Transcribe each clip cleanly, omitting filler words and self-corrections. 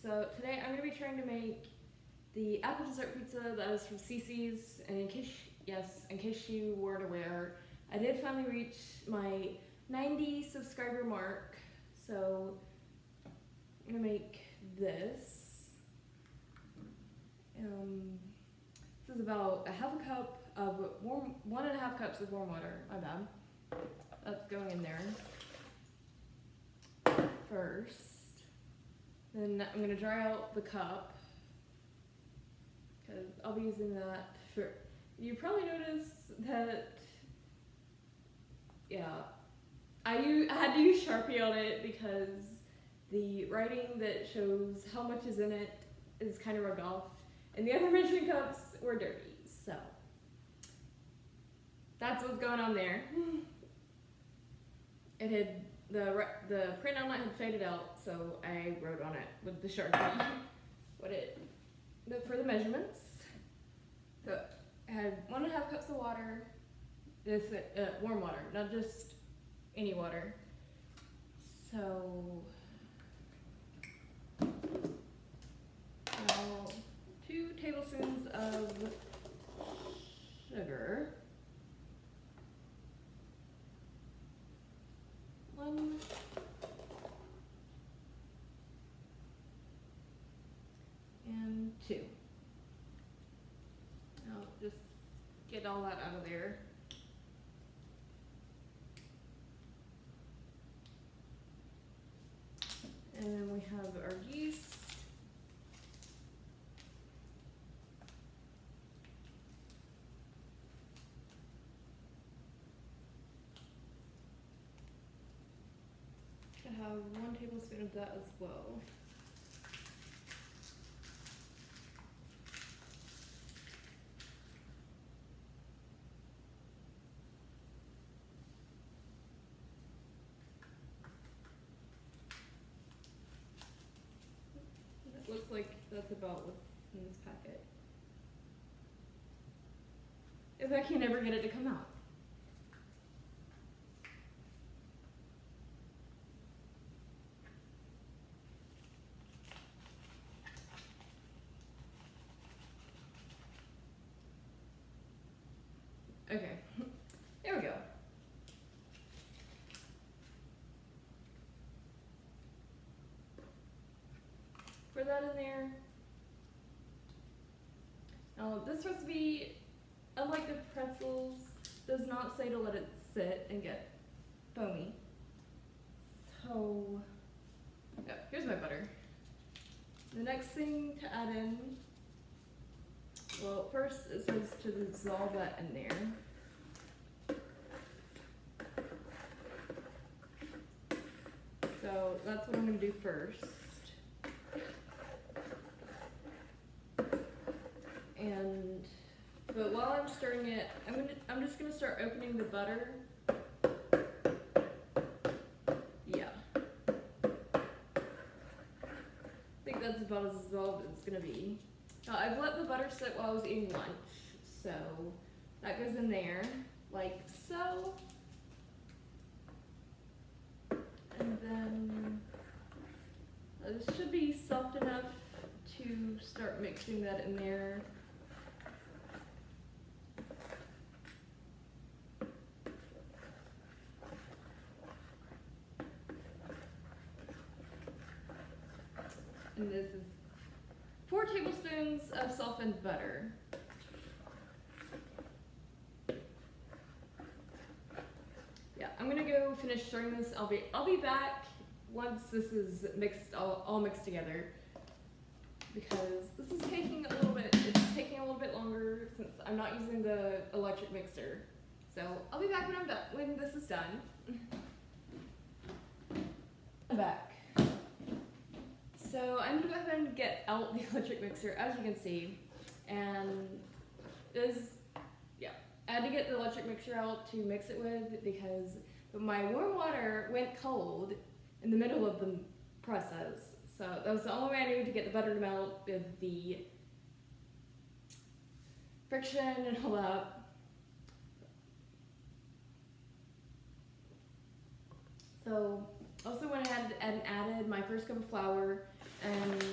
So today I'm going to be trying to make the apple dessert pizza that is from Cece's, and in case you weren't aware, I did finally reach my 90 subscriber mark, so I'm going to make this. This is about a half a cup of warm, 1.5 cups of warm water, my bad. That's going in there first. Then I'm going to dry out the cup, because I'll be using that for, you probably noticed that, yeah, I had to use Sharpie on it because the writing that shows how much is in it is kind of rubbed off, and the other measuring cups were dirty, so that's what's going on there. It had, the print on it had faded out, so I wrote on it with the Sharpie for the measurements. So I had 1.5 cups of water, this warm water, not just any water. So now 2 tablespoons of sugar. 1 and 2. Now just get all that out of there. And then we have our yeast. I have 1 tablespoon of that as well. It looks like that's about what's in this packet. If I can ever get it to come out. Okay, there we go. Pour that in there. Now this recipe, unlike the pretzels, does not say to let it sit and get foamy. So, yeah, here's my butter. The next thing to add in, well, first it says to dissolve that in there. So that's what I'm going to do first. But while I'm stirring it, I'm just gonna start opening the butter. Yeah. I think that's about as dissolved as it's gonna be. Now I've let the butter sit while I was eating lunch, so that goes in there, like so. And then this should be soft enough to start mixing that in there. And this is 4 tablespoons of softened butter. Yeah, I'm gonna go finish stirring this. I'll be back once this is mixed, all mixed together, because this is taking a little bit. It's taking a little bit longer since I'm not using the electric mixer. So I'll be back when I'm done. When this is done. I'm back. So I'm gonna go ahead and get out the electric mixer, as you can see, and I had to get the electric mixer out to mix it with because my warm water went cold in the middle of the process. So that was the only way I knew to get the butter to melt with the friction and all that. So Also went ahead and added my first cup of flour, and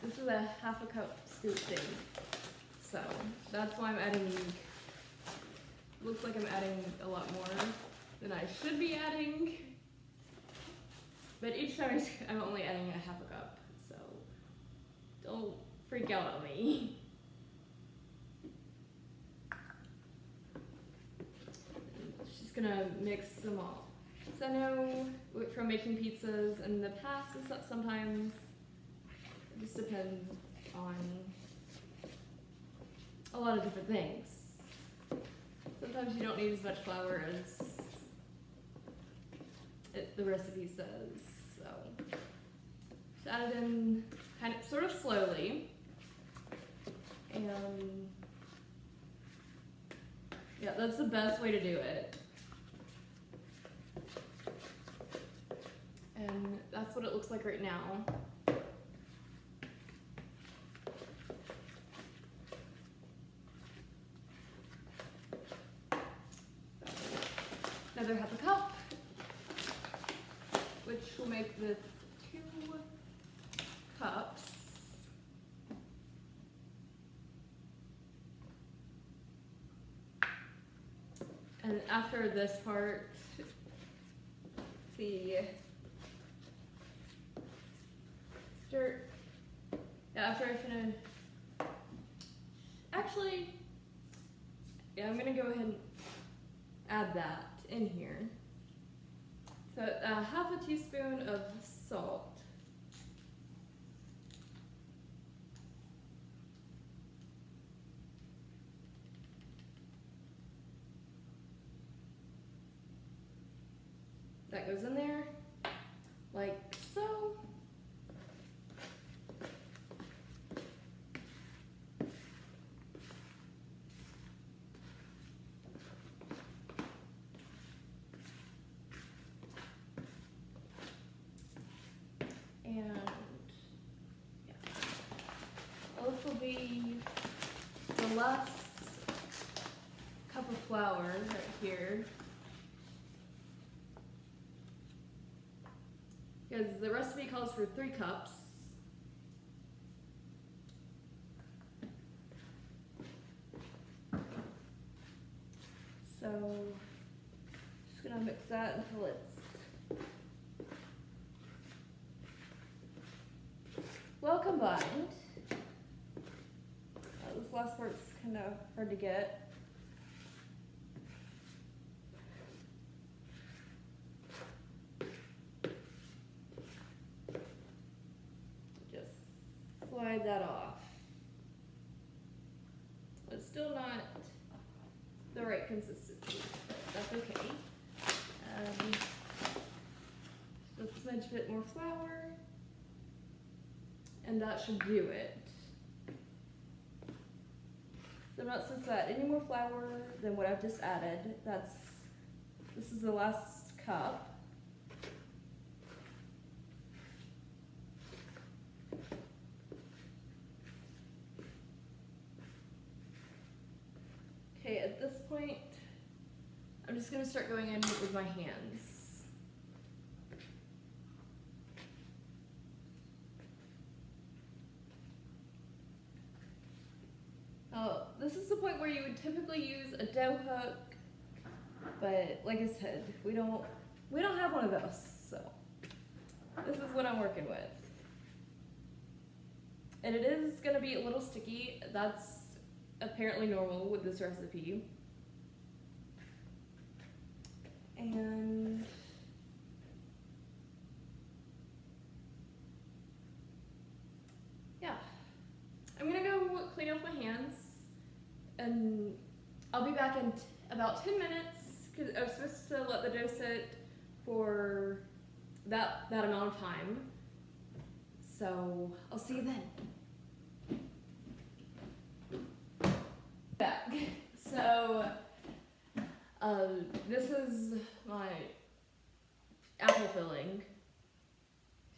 this is a half a cup scoop thing. So that's why I'm adding, looks like I'm adding a lot more than I should be adding. But each time I'm only adding a half a cup, so don't freak out on me. Just gonna mix them all. So I know from making pizzas in the past and stuff, sometimes it just depends on a lot of different things. Sometimes you don't need as much flour as the recipe says. So just add it in kind of sort of slowly. And yeah, that's the best way to do it. And that's what it looks like right now. So, another half a cup, which will make this 2 cups. And after this part, after I finish, actually, yeah, I'm gonna go ahead and add that in here. So half a teaspoon of salt. That goes in there, like so. And yeah, this will be the last cup of flour right here. Because the recipe calls for 3 cups. So, just gonna mix that until it's well combined. This last part's kind of hard to get. Slide that off. It's still not the right consistency, but that's okay. Just a smidge bit more flour, and that should do it. So I'm not supposed to add any more flour than what I've just added. This is the last cup. Okay, at this point, I'm just gonna start going in with my hands. This is the point where you would typically use a dough hook, but like I said, we don't have one of those, so this is what I'm working with. And it is gonna be a little sticky. That's apparently normal with this recipe. And yeah, I'm gonna go clean off my hands, and I'll be back in about 10 minutes because I was supposed to let the dough sit for that amount of time. So I'll see you then. Back. So this is my apple filling.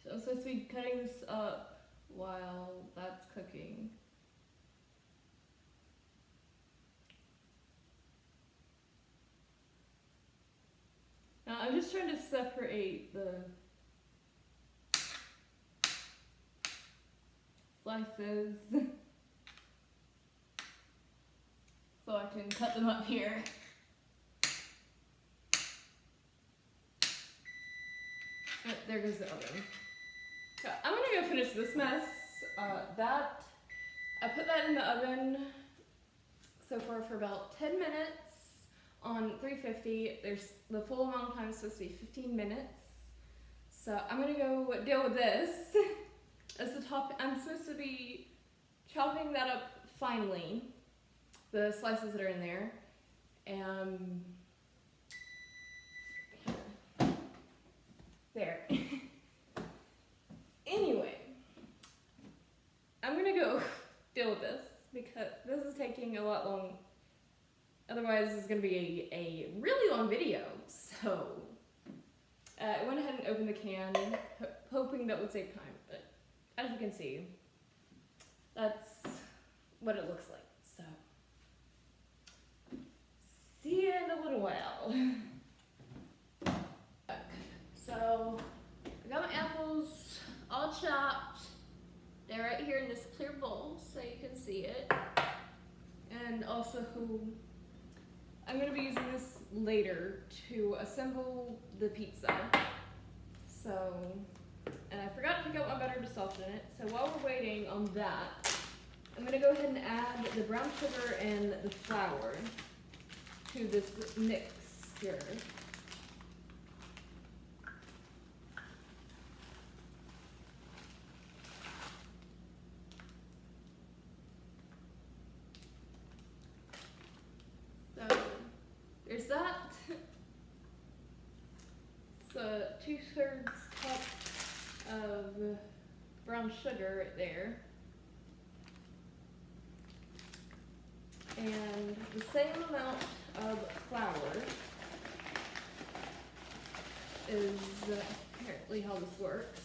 So I'm supposed to be cutting this up while that's cooking. Now I'm just trying to separate the slices so I can cut them up here. Oh, there goes the oven. So I'm gonna go finish this mess. I put that in the oven so far for about 10 minutes on 350. There's the full amount of time is supposed to be 15 minutes. So I'm gonna go deal with this. As the top, I'm supposed to be chopping that up finely, the slices that are in there, and there. Anyway, I'm gonna go deal with this because this is taking a lot long. Otherwise, it's gonna be a really long video. So I went ahead and opened the can, hoping that would save time. But as you can see, that's what it looks like. So see you in a little while. So I got my apples all chopped. They're right here in this clear bowl so you can see it. And also I'm going to be using this later to assemble the pizza. So, and I forgot to pick out my butter to soften it. So while we're waiting on that, I'm going to go ahead and add the brown sugar and the flour to this mixture. So there's that. So 2/3 cup of brown sugar right there. And the same amount of flour is apparently how this works.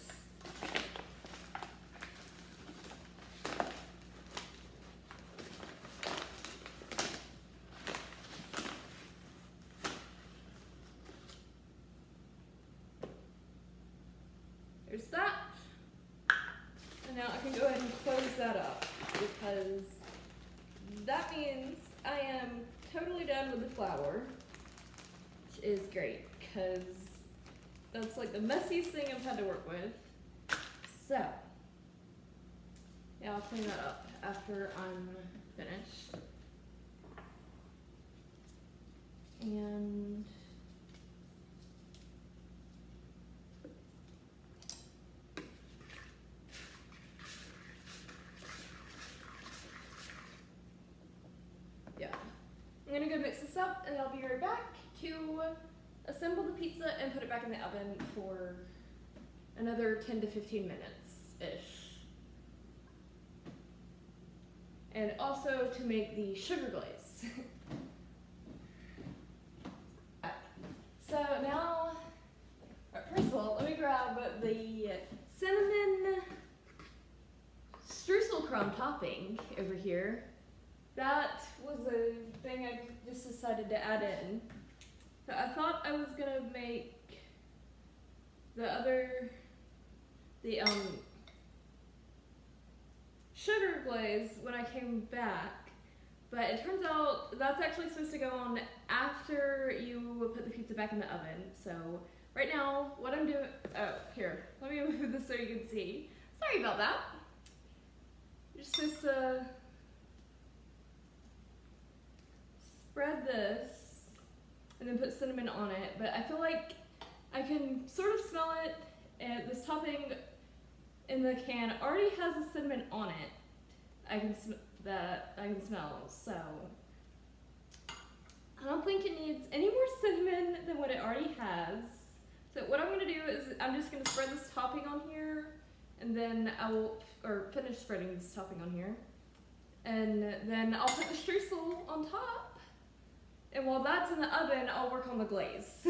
There's that. And now I can go ahead and close that up because that means I am totally done with the flour, which is great because that's like the messiest thing I've had to work with. So, yeah, I'll clean that up after I'm finished. And yeah, I'm gonna go mix this up and I'll be right back to assemble the pizza and put it back in the oven for another 10 to 15 minutes-ish. And also to make the sugar glaze. So now, first of all, let me grab the cinnamon streusel crumb topping over here. That was a thing I just decided to add in. So I thought I was gonna make the sugar glaze when I came back, but it turns out that's actually supposed to go on after you put the pizza back in the oven. So right now, what I'm doing, oh, here, let me move this so you can see. Sorry about that. You're supposed to spread this and then put cinnamon on it, but I feel like I can sort of smell it, and this topping in the can already has a cinnamon on it. I can smell, so I don't think it needs any more cinnamon than what it already has. So what I'm gonna do is I'm just gonna spread this topping on here, and then finish spreading this topping on here, and then I'll put the streusel on top. And while that's in the oven, I'll work on the glaze.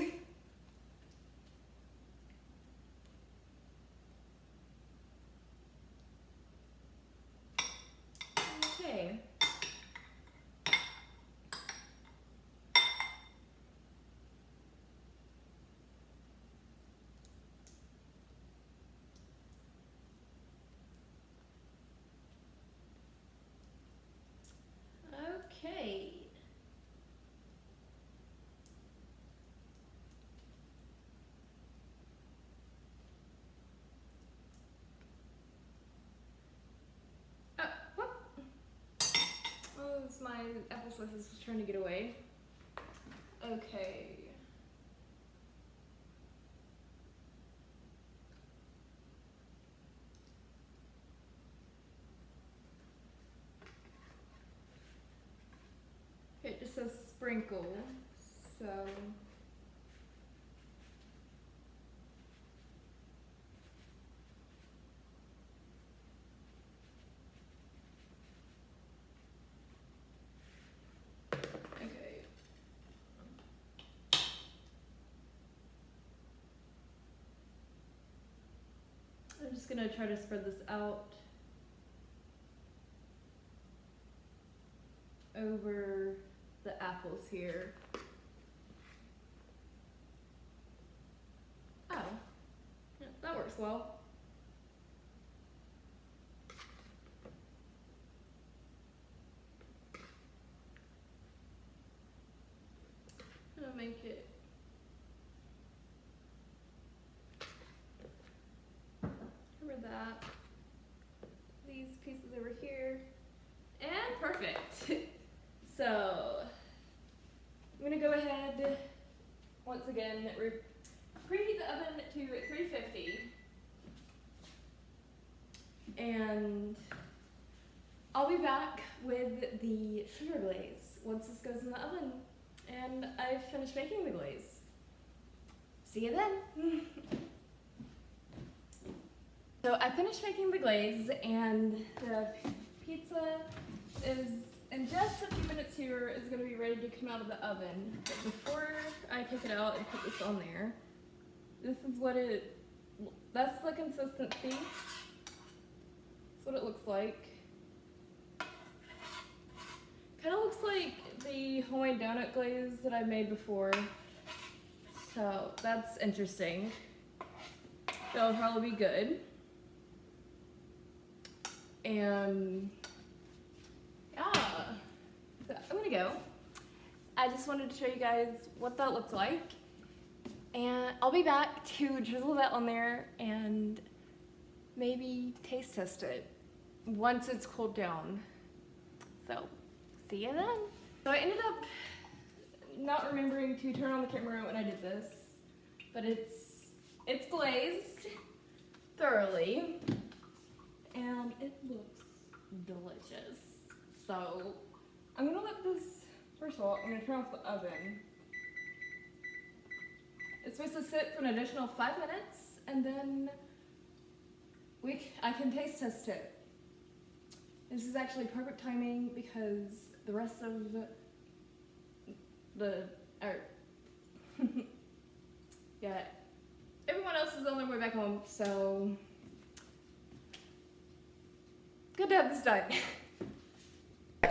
Okay. once my apple slices was trying to get away. Okay. It just says sprinkle, so. Okay. I'm just gonna try to spread this out over the apples here. Oh, yeah, that works well. I'm gonna make it cover that. These pieces over here, and perfect. So I'm gonna go ahead once again, preheat the oven to 350, and I'll be back with the sugar glaze once this goes in the oven and I've finished making the glaze. See you then. So I finished making the glaze and the pizza is in just a few minutes here is going to be ready to come out of the oven. But before I take it out and put this on there, this is what that's the consistency. That's what it looks like. Kind of looks like the homemade donut glaze that I made before. So that's interesting. That'll probably be good. And yeah, so I'm gonna go. I just wanted to show you guys what that looked like. And I'll be back to drizzle that on there and maybe taste test it once it's cooled down. So, see you then. So I ended up not remembering to turn on the camera when I did this, but it's glazed thoroughly and it looks delicious. So I'm gonna let this, first of all, I'm gonna turn off the oven. It's supposed to sit for an additional 5 minutes and then I can taste test it. This is actually perfect timing because the rest of yeah, everyone else is on their way back home, so good to have this done.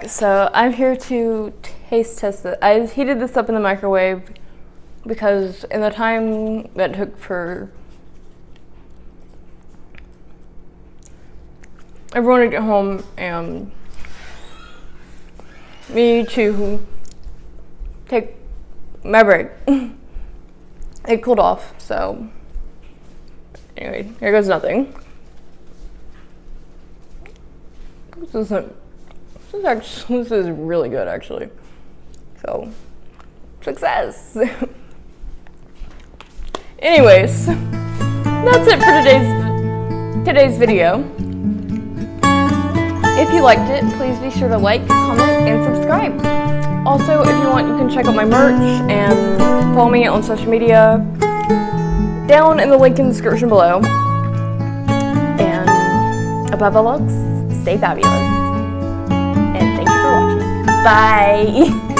So I'm here to taste test it. I heated this up in the microwave because in the time that it took for everyone to get home and me to take my break, it cooled off. So anyway, here goes nothing. This is really good actually. So success. Anyways, that's it for today's video. If you liked it, please be sure to like, comment, and subscribe. Also, if you want, you can check out my merch and follow me on social media down in the link in the description below. And above all else, stay fabulous. And thank you for watching. Bye!